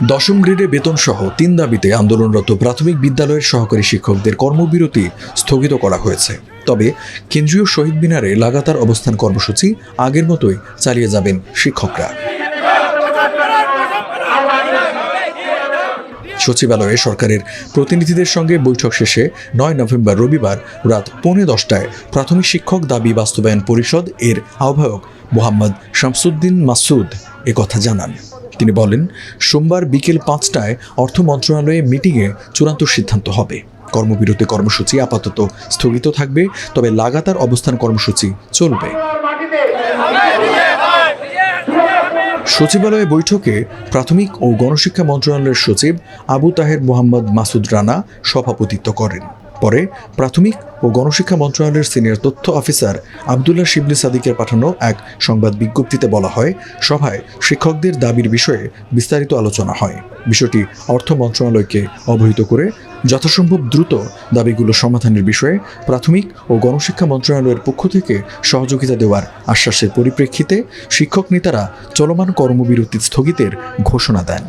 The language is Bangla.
দশম গ্রেডে বেতনসহ ৩ দাবিতে আন্দোলনরত প্রাথমিক বিদ্যালয়ের সহকারী শিক্ষকদের কর্মবিরতি স্থগিত করা হয়েছে। তবে কেন্দ্রীয় শহীদ মিনারে লাগাতার অবস্থান কর্মসূচি আগের মতোই চালিয়ে যাবেন শিক্ষকরা। সচিবালয়ে সরকারের প্রতিনিধিদের সঙ্গে বৈঠক শেষে ৯ নভেম্বর রবিবার রাত 10:15টায় প্রাথমিক শিক্ষক দাবি বাস্তবায়ন পরিষদ এর আহ্বায়ক মোহাম্মদ শামসুদ্দিন মাসুদ একথা জানান। তিনি বলেন, সোমবার বিকেল 5টায় অর্থ মন্ত্রণালয়ে মিটিংয়ে চূড়ান্ত সিদ্ধান্ত হবে। কর্মবিরতি কর্মসূচি আপাতত স্থগিত থাকবে, তবে লাগাতার অবস্থান কর্মসূচি চলবে। সচিবালয়ে বৈঠকে প্রাথমিক ও গণশিক্ষা মন্ত্রণালয়ের সচিব আবু তাহের মোহাম্মদ মাসুদ রানা সভাপতিত্ব করেন। পরে প্রাথমিক ও গণশিক্ষা মন্ত্রণালয়ের সিনিয়র তথ্য অফিসার আবদুল্লাহ শিবলি সাদিকের পাঠানো এক সংবাদ বিজ্ঞপ্তিতে বলা হয়, সভায় শিক্ষকদের দাবির বিষয়ে বিস্তারিত আলোচনা হয়। বিষয়টি অর্থ মন্ত্রণালয়কে অবহিত করে যথাসম্ভব দ্রুত দাবিগুলো সমাধানের বিষয়ে প্রাথমিক ও গণশিক্ষা মন্ত্রণালয়ের পক্ষ থেকে সহযোগিতা দেওয়ার আশ্বাসের পরিপ্রেক্ষিতে শিক্ষক নেতারা চলমান কর্মবিরতি স্থগিতের ঘোষণা দেন।